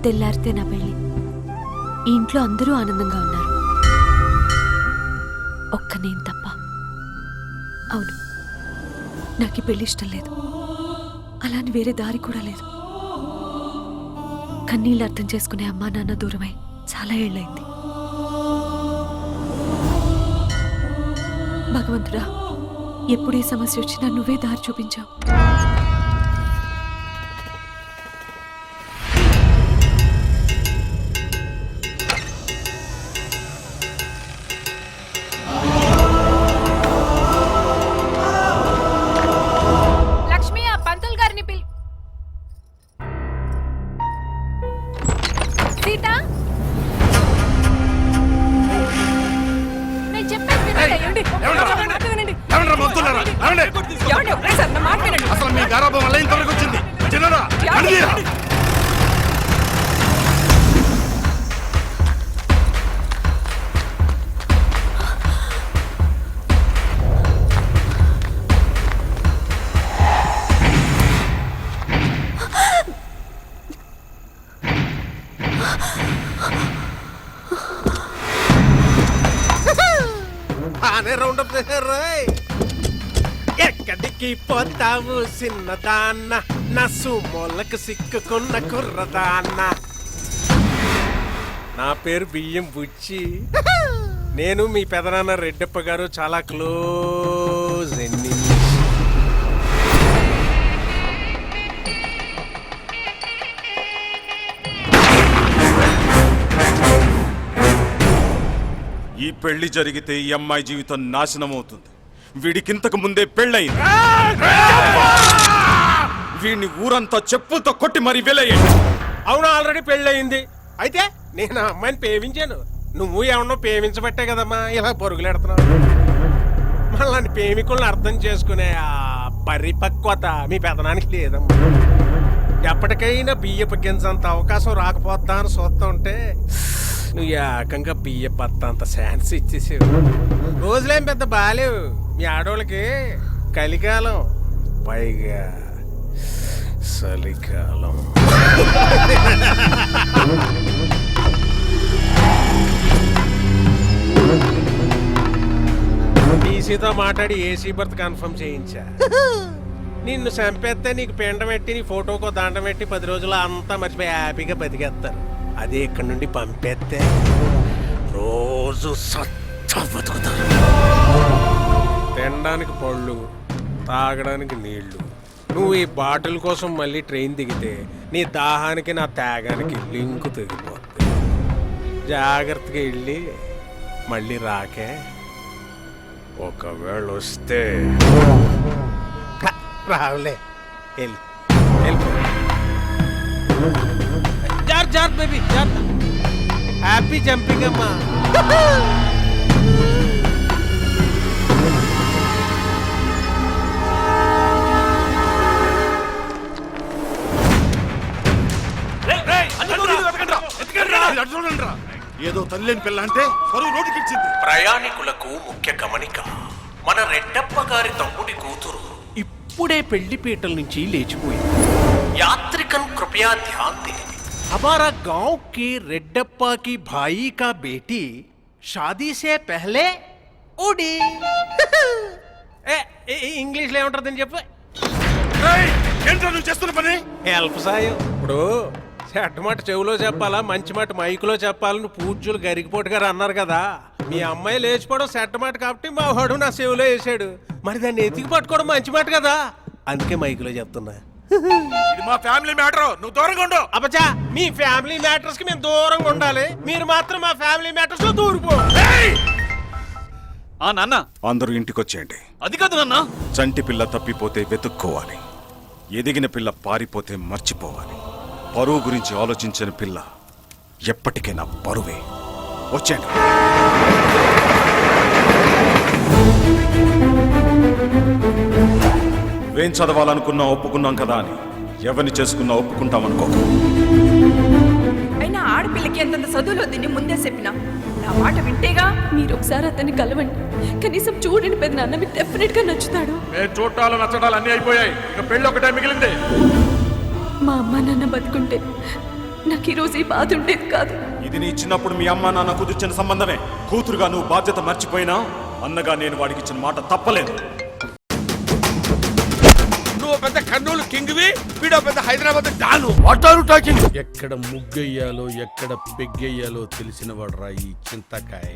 తెల్లారితే నా పెళ్లి. ఈ ఇంట్లో అందరూ ఆనందంగా ఉన్నారు, ఒక్క నేను తప్ప. అవును, నాకు ఈ పెళ్లి ఇష్టం లేదు. అలాని వేరే దారి కూడా లేదు. కన్నీళ్ళు అర్థం చేసుకునే అమ్మా నాన్న దూరమై చాలా ఏళ్ళైంది. భగవంతుడా, ఎప్పుడు ఈ సమస్య వచ్చినా నువ్వే దారి చూపించావు. లక్ష్మి, ఆ పంతులు గారిని పిల్. సీత, నేను చెప్పేది వినండి. అసలు మీ గారాబం వల్ల ఇంతవరకు వచ్చింది. చిన్నరా రౌండప్ రాయ్. ఎక్కడికి పోతావు చిన్నదాన్న, నా సుమోళ్ళకు సిక్కుకున్న కుర్రదాన్న. నా పేరు బియ్యం బుచ్చి. నేను మీ పెదనాన్న రెడ్డప్ప గారు చాలా క్లోజ్ ఎన్ని. ఈ పెళ్లి జరిగితే ఈ అమ్మాయి జీవితం నాశనం అవుతుంది. వీడికింతకు ముందే పెళ్ళయింది. వీడిని ఊరంతా చెప్పులతో కొట్టి మరీ వెలయ్యండి. అవును, ఆల్రెడీ పెళ్ళయింది. అయితే నేను ఆ అమ్మాయిని ప్రేమించాను. నువ్వు ఏమన్నా ప్రేమించబట్టే కదమ్మా ఇలా పరుగులెడుతున్నావు. మళ్ళీ ప్రేమికులను అర్థం చేసుకునే ఆ పరిపక్వత మీ పెదనానికి లేదమ్మా. ఎప్పటికైనా బియ్యపు గింజంత అవకాశం రాకపోద్దా అని చూస్తూ ఉంటే నువ్వు ఏకంగా బియ్య పత్త అంత ఛాన్స్ ఇచ్చేసావు. రోజులేం పెద్ద బాలేవు మీ ఆడవాళ్ళకి. కలికాలం, పైగా చలికాలం. టీసీతో మాట్లాడి ఏసీ బర్త్ కన్ఫర్మ్ చేయించా. నిన్ను చంపేస్తే నీకు పిండం పెట్టి నీ ఫోటోకో దండం పెట్టి 10 రోజులు అంతా మర్చిపోయి హ్యాపీగా బతికేస్తారు. అదే ఇక్కడ నుండి పంపేస్తే రోజు బతుకుతారు. తినడానికి పళ్ళు, తాగడానికి నీళ్లు. నువ్వు ఈ బాటిల్ కోసం మళ్ళీ ట్రైన్ దిగితే నీ దాహానికి నా త్యాగానికి లింకు తెగిపోతుంది. జాగ్రత్తగా వెళ్ళి మళ్ళీ రాకే. ఒకవేళ వస్తే రావులే, వెళ్ళి jar baby jar. Happy jumping అమ్మా. ఏదో తల్లిని పిల్ల అంటే పరువు నోటికిచ్చింది. ప్రయాణికులకు ముఖ్య గమనిక, మన రెడ్డప్ప గారి తమ్ముడి కూతురు ఇప్పుడే పెళ్లి పీటల నుంచి లేచిపోయింది. యాత్రికన్ కృపయా ధ్యాన్ దే. हमारा गांव के रेड्डप्पा की भाई का बेटी शादी से पहले उड़ी. ఇంగ్లీష్లో ఏమంటారని చెప్పు. చేస్తున్న పని హెల్ప్ సాయం. ఇప్పుడు చెడ్డ మాట చెవులో చెప్పాలా, మంచి మాట మైకులో చెప్పాలని పూజ్యులు గరికిపోటు గారు అన్నారు కదా. మీ అమ్మాయి లేచిపోవడం చెడ్డ మాట కాబట్టి మా వాడు నా చెవులో వేసాడు. మరి దాన్ని ఎతికి పట్టుకోవడం మంచి మాట కదా, అందుకే మైకులో చెప్తున్నా. ఇది మా ఫ్యామిలీ మ్యాటర్, నువ్వు దూరంగా ఉండు. అబ్బా, మీ ఫ్యామిలీ మ్యాటర్స్ కి మేము దూరంగా ఉండాలి, మీరు మాత్రం మా ఫ్యామిలీ మ్యాటర్స్ లో దూరిపో. నాన్న, అందరూ ఇంటికొచ్చేయండి. అది కాదు నాన్న. చంటి పిల్ల తప్పిపోతే వెతుక్కోవాలి, ఎదిగిన పిల్ల పారిపోతే మర్చిపోవాలి. పరువు గురించి ఆలోచించిన పిల్ల ఎప్పటికైనా పరువే. వచ్చేయండి. ఏం చదవాలనుకున్నా ఒప్పుకున్నాం కదా అని ఎవరిని చేసుకున్నా ఒప్పుకుంటామనుకో. అయినా ఆడపిల్లకి ఎంతంత చదువులో దీన్ని ముందే చెప్పినా నా మాట వింటేగా. మీరు ఒకసారి అతన్ని కలవండి, కనీసం చూడండి పెద్దనాన్న, మీకు డెఫినెట్ గా నచ్చుతాడు. చూడాలు నచ్చడాలు అన్నీ అయిపోయాయి, ఇక పెళ్లి ఒకటే మిగిలింది. మా అమ్మ నాన్న బతుకుంటే నాకు ఈరోజు ఈ బాధ ఉండేది కాదు. ఇది నీ చిన్నప్పుడు మీ అమ్మ నాన్న కుదిర్చిన సంబంధమే. కూతురుగా నువ్వు బాధ్యత మర్చిపోయినా అన్నగా నేను వాడికి ఇచ్చిన మాట తప్పలేదు. నువ్వు పెద్ద కర్నూలు కింగ్వి, వీడో పెద్ద Hyderabad don. What are you talking? ఎక్కడ ముగ్గెయ్యాలో ఎక్కడ పెగ్గెయ్యాలో తెలిసిన వాడు రా ఈ చింతకాయ.